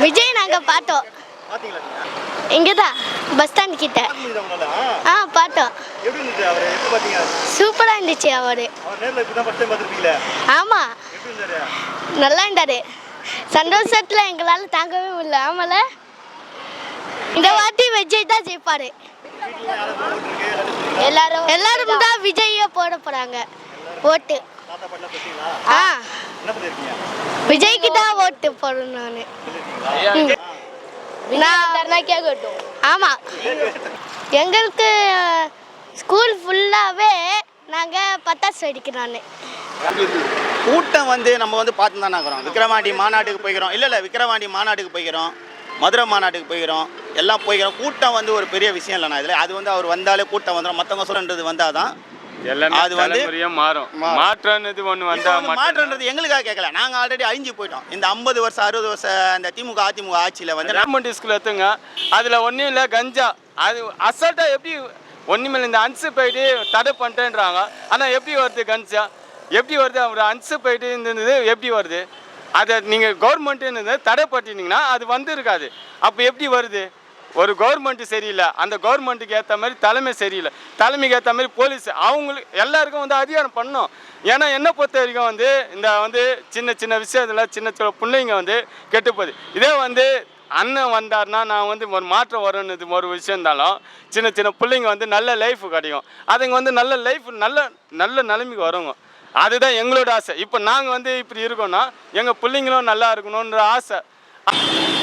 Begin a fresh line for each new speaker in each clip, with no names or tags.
விஜய் நாங்க பார்த்தோம்.
பாத்தீங்களா நீங்க?
இங்க தான் பஸ் ஸ்டாண்ட் கிட்ட.
பாத்தீங்களா உங்களால?
பார்த்தோம்.
எப்படி இருந்துச்சு அவரை? எப்படி பாத்தீங்க?
சூப்பரா இருந்துச்சு அவரு.
அவர் நேர்ல இப்பதான் ஃபர்ஸ்ட் டைம் பாத்துருப்பீங்களா?
ஆமா,
எப்படி இருந்தாரு?
நல்லா இருந்தாரு. சந்தோஷத்துல எங்களால தாங்கவே முடியல. ஆமால, இந்த வாட்டி விஜய் தான் ஜெயிப்பாரு.
வீட்ல யாரும் ஓட்டு இருக்கு?
எல்லாரும் தான் விஜய்யே போட போறாங்க ஓட்டு.
தாத்தா பாட்டெல்லாம் பேசுறீங்களா? என்ன பண்ணிருக்கீங்க?
விஜய்க்கு தான் ஓட்டு போடணும் நானு. கேட்கட்டும். ஆமா, எங்களுக்கு ஸ்கூல் ஃபுல்லாவே நாங்க பட்டாசு வெடிக்கிறோம்.
கூட்டம் வந்து நம்ம வந்து பார்த்து தானே இருக்கிறோம். விக்கிரவாண்டி மாநாட்டுக்கு போய்க்கிறோம், இல்லை விக்கிரவாண்டி மாநாட்டுக்கு போய்க்கிறோம், மதுரை மாநாட்டுக்கு போய்க்கிறோம், எல்லாம் போய்க்கிறோம். கூட்டம் வந்து ஒரு பெரிய விஷயம் இல்லைண்ணா. இதில் அது வந்து அவர் வந்தாலே கூட்டம் வந்துடும். மற்றவங்க சொல்கிறது வந்தால் தான்
அது வந்து மாறும். மாற்றம்ன்றது ஒன்று வந்தால்
மாற்றம்ன்றது எங்களுக்காக கேட்கல. நாங்கள் ஆல்ரெடி அழிஞ்சு போயிட்டோம். இந்த 50 வருஷம் 60 வருஷம் இந்த திமுக அதிமுக ஆட்சியில் வந்து
கவர்மெண்ட் ஸ்கூல் எடுத்துங்க. அதில் ஒன்றும் இல்லை, கஞ்சா. அது அசால்ட்டாக எப்படி ஒன்றுமே இந்த அன்சு போயிட்டு தடை பண்ணிட்டேன்றாங்க. ஆனால் எப்படி வருது கஞ்சா? எப்படி வருது? அவர் அன்சு போயிட்டு இருந்தது எப்படி வருது? அதை நீங்கள் கவர்மெண்ட்டு தடை பண்ணிட்டீங்கன்னா அது வந்து இருக்காது. அப்போ எப்படி வருது? ஒரு கவர்மெண்ட்டு சரியில்லை, அந்த கவர்மெண்ட்டுக்கு ஏற்ற மாதிரி தலைமை சரியில்லை, தலைமைக்கு ஏற்ற மாதிரி போலீஸ், அவங்களுக்கு எல்லாருக்கும் வந்து அதிகாரம் பண்ணணும். ஏன்னா என்னை பொறுத்த வரைக்கும் வந்து இந்த வந்து சின்ன சின்ன விஷயத்தில் சின்ன சின்ன பிள்ளைங்க வந்து கெட்டுப்போகுது. இதே வந்து அண்ணன் வந்தார்னா நான் வந்து ஒரு மாற்றம் வரும்னு ஒரு விஷயம் இருந்தாலும் சின்ன சின்ன பிள்ளைங்க வந்து நல்ல லைஃப் கிடைக்கும். அதுங்க வந்து நல்ல லைஃப் நல்ல நிலைமைக்கு வருங்க. அதுதான் எங்களோட ஆசை. இப்போ நாங்கள் வந்து இப்படி இருக்கோம்னா எங்கள் பிள்ளைங்களும் நல்லா இருக்கணுன்ற ஆசை.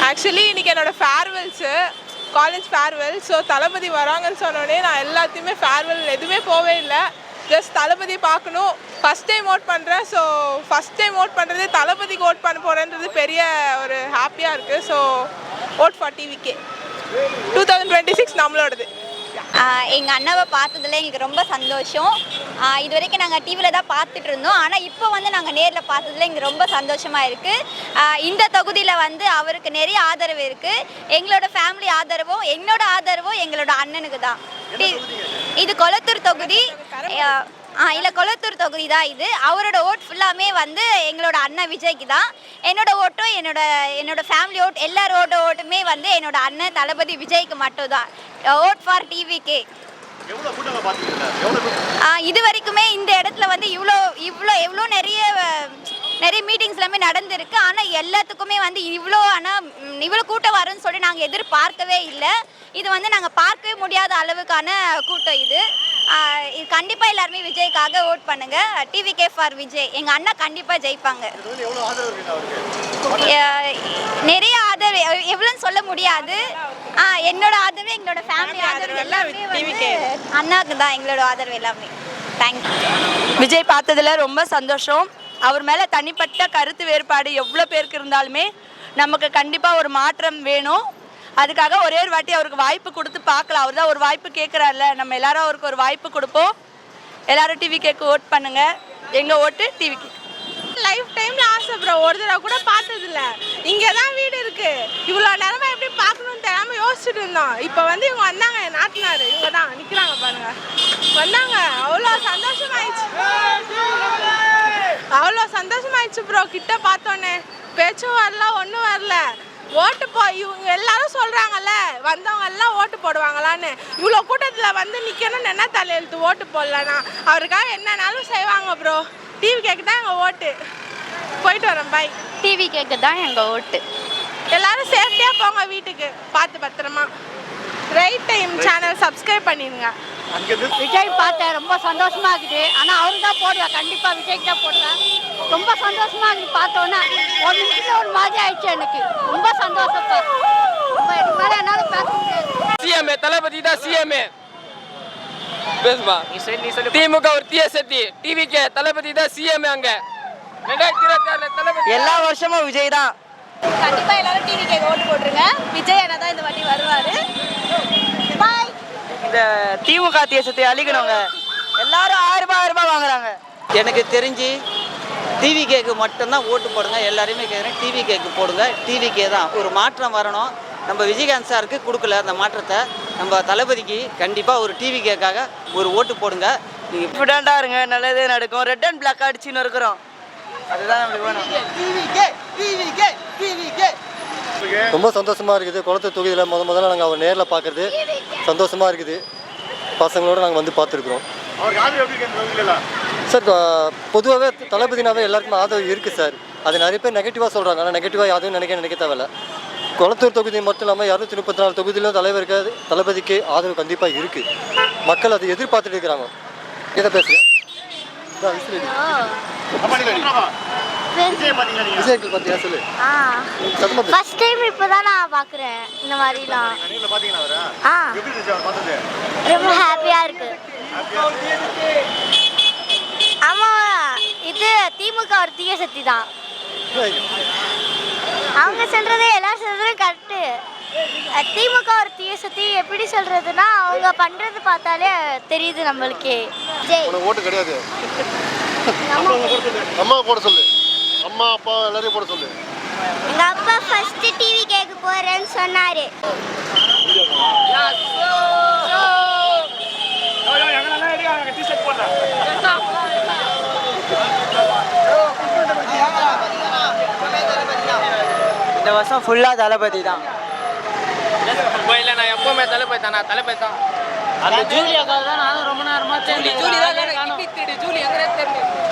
ஆக்சுவலி இன்றைக்கி என்னோடய ஃபேர்வெல்ஸு, காலேஜ் ஃபேர்வெல். ஸோ தளபதி வராங்கன்னு சொன்னோடனே நான் எல்லாத்தையுமே ஃபேர்வெல் எதுவுமே போவே இல்லை. ஜஸ்ட் தளபதி பார்க்கணும். ஃபஸ்ட் டைம் ஓட் பண்ணுறேன். ஸோ ஃபஸ்ட் டைம் ஓட் பண்ணுறது தளபதிக்கு ஓட் பண்ண போகிறேன்றது பெரிய ஒரு ஹாப்பியாக இருக்குது. So vote for TVK. 2026 நம்மளோடது.
எங்கள் அண்ணாவை பார்த்ததுல எங்களுக்கு ரொம்ப சந்தோஷம். இது வரைக்கும் நாங்கள் டிவியில் தான் பார்த்துட்டு இருந்தோம். ஆனால் இப்போ வந்து நாங்கள் நேரில் பார்த்ததுல எங்களுக்கு ரொம்ப சந்தோஷமாக இருக்குது. இந்த தொகுதியில் வந்து அவருக்கு நிறைய ஆதரவு இருக்குது. எங்களோட ஃபேமிலி ஆதரவும் என்னோட ஆதரவும் எங்களோட அண்ணனுக்கு தான். இது கொளத்தூர் தொகுதி. இல்லை, கொளத்தூர் தொகுதி தான் இது. அவரோட ஓட் ஃபுல்லாமே வந்து எங்களோட அண்ணன் விஜய்க்கு தான். என்னோட ஓட்டும் என்னோட ஃபேமிலி ஓட் எல்லாரோட ஓட்டுமே வந்து என்னோட அண்ணன் தளபதி விஜய்க்கு மட்டும் தான். Vote for TVK. இது வரைக்குமே இந்த இடத்துல வந்து இவ்வளோ நிறைய மீட்டிங்ஸ் எல்லாமே நடந்திருக்கு. ஆனால் எல்லாத்துக்குமே வந்து இவ்வளோ கூட்டம் வரும்னு சொல்லி நாங்கள் எதிர்பார்க்கவே இல்லை. இது வந்து நாங்கள் பார்க்கவே முடியாத அளவுக்கான கூட்டம் இது. கண்டிப்பாக எல்லாருமே விஜய்க்காக ஓட் பண்ணுங்க. TVK for Vijay. எங்கள் அண்ணா கண்டிப்பாக ஜெயிப்பாங்க. நிறைய ஆதரவு எவ்வளோன்னு சொல்ல முடியாது. என்னோட ஆதரவு, எங்களோட ஃபேமிலி ஆதரவு எல்லாமே வந்து அண்ணாவுக்கு தான். எங்களோட ஆதரவு எல்லாமே. தேங்க்யூ.
விஜய் பார்த்ததுல ரொம்ப சந்தோஷம். அவர் மேலே தனிப்பட்ட கருத்து வேறுபாடு எவ்வளோ பேருக்கு இருந்தாலுமே நமக்கு கண்டிப்பாக ஒரு மாற்றம் வேணும். அதுக்காக ஒரே ஒரு வாட்டி அவருக்கு வாய்ப்பு கொடுத்து பார்க்கலாம். அவர் தான் ஒரு வாய்ப்பு கேட்குறாருல, நம்ம எல்லாரும் அவருக்கு ஒரு வாய்ப்பு கொடுப்போம். எல்லாரும் டிவிகேக்கு ஓட் பண்ணுங்க. எங்கள் ஓட்டு டிவிகே.
லைஃப் டைமில் ஆசை ப்ரோ. ஒரு தடவை கூட பார்த்ததில்ல. இங்கே தான் வீடு இருக்குது. இவ்வளோ நேரமாக எப்படி பார்க்கணுன்னு தெரியாமல் யோசிச்சுட்டு இருந்தோம். இப்போ வந்து இவங்க வந்தாங்க, நாட்டினார். இவங்க தான் நிற்கிறாங்க பாருங்க. வந்தாங்க. அவ்வளோ சந்தோஷமாயிடுச்சு ப்ரோ. கிட்ட பார்த்தோன்னே பேச்சும் வரல, ஒன்றும் வரல. ஓட்டு இவங்க எல்லாரும் சொல்கிறாங்கல்ல, வந்தவங்க எல்லாம் ஓட்டு போடுவாங்களான்னு. இவ்வளோ கூட்டத்தில் வந்து நிற்கணும்னு என்ன தலையெழுத்து ஓட்டு போடலன்னா. அவருக்காக என்னன்னாலும் செய்வாங்க ப்ரோ. டிவிகேக்கு தான் எங்கள் ஓட்டு. போயிட்டு வரோம். பாய்.
டிவிகேக்கு தான் எங்கள் ஓட்டு.
எல்லாரும் சேஃப்டியாக போங்க வீட்டுக்கு. பார்த்து பத்திரமா. ரைட் டைம் சேனல் சப்ஸ்கிரைப் பண்ணிடுங்க.
விஜய் பார்த்தேன், ரொம்ப சந்தோஷமா இருக்குது. ஆனால் அவருக்கு தான் போடுவேன், கண்டிப்பாக விஜய்க்கு தான் போடுவேன். ரொம்ப சந்தோஷமா இருக்குது. பார்த்தோன்னா ஒரு நிமிஷம் ஒரு மாதிரி ஆயிடுச்சு எனக்கு. ரொம்ப சந்தோஷப்பா. இதுக்கு மேலே என்னால் பேச முடியாது.
சிஎம்ஏ தளபதி தான் சிஎம்ஏ. பேசுமா திமுக ஒரு தீய சக்தி. டிவிகே தளபதி தான் சிஎம்ஏ. அங்க 2026 தளபதி.
எல்லா வருஷமும் விஜய் தான்.
கண்டிப்பாக எல்லாரும் டிவிகே ஓட்டு போட்டுருங்க. விஜய் அண்ணா தான் இந்த வாட்டி வருவார். பாய்.
இந்த திமுக தேசத்தை அழிக்கணுங்க. எல்லாரும் 1000 ரூபாய் வாங்குறாங்க.
எனக்கு தெரிஞ்சு டிவிகேக்கு மட்டும்தான் ஓட்டு போடுங்க. எல்லாருமே கேட்குறேன், டிவிகேக்கு போடுங்க. டிவிகே தான் ஒரு மாற்றம் வரணும். நம்ம விஜயகாந்த் சாருக்கு கொடுக்கல அந்த மாற்றத்தை. நம்ம தளபதிக்கு கண்டிப்பாக ஒரு டிவிகேக்காக ஒரு ஓட்டு போடுங்க. நீங்கள்
கான்ஃபிடென்ட்டாக இருங்க, நல்லதே நடக்கும். ரெட் அண்ட் பிளாக் அடிச்சுன்னு இருக்கிறோம். அதுதான் நம்மளுக்கு வேணும்.
டிவிகே டிவிகே டிவிகே
ரொம்ப சந்தோஷமாக இருக்குது. குளத்தூர் தொகுதியில் முதல்ல நாங்கள் அவர் நேரில் பார்க்குறது சந்தோஷமாக இருக்குது. பசங்களோடு நாங்கள் வந்து பார்த்துருக்குறோம்.
அவருக்கு ஆதரவு எப்படி இருக்கு இந்த தொகுதியில?
சார் பொதுவாகவே தளபதினாவே எல்லாருக்குமே ஆதரவு இருக்குது சார். அது நிறைய பேர் நெகட்டிவாக சொல்கிறாங்க. ஆனால் நெகட்டிவாக யாரும் நினைக்க தேவையில்ல. குளத்தூர் தொகுதி மட்டும் இல்லாமல் 234 தொகுதியிலும் தலைவருக்கு தளபதிக்கு ஆதரவு கண்டிப்பாக இருக்குது. மக்கள் அதை எதிர்பார்த்துட்டு இருக்கிறாங்க. எதை பேசுகிறேன் விஜய்க்கு பார்த்தியா சொல்லு.
ஃபர்ஸ்ட் டைம் இப்போதான் நான் பார்க்குறேன் இந்த மாதிரிலாம்.
நேர்ல பாத்தீங்களா அவரை? எப்படி இருந்துச்சு அவர் பார்த்தது?
ரொம்ப ஹாப்பியாக இருக்கு. ஆமாம், இது திமுக ஒரு தீய சக்தி தான். அவங்க சொல்றது எல்லாரும் சொல்றதும் கரெக்டு. திமுக ஒரு தீய சக்தி எப்படி சொல்றதுன்னா அவங்க பண்றது பார்த்தாலே தெரியுது நம்மளுக்கே.
ஓட்டு கிடையாது. அம்மா போட சொல்லு. அம்மா அப்பா எல்லாரையும் போட சொல்லு.
எங்க அப்பா ஃபர்ஸ்ட் டிவி கேட்க போறேன்னு சொன்னாரு.
இந்த வருஷம் ஃபுல்லாக தளபதி தான்.
இல்லை நான் எப்பவுமே தளபதி தான். நான் தளபதி தான்.
அந்த ஜூலியாக்காக தான் நானும் ரொம்ப நேரமாக
ஜூலி தான் ஜூலி எங்கே தெரியல.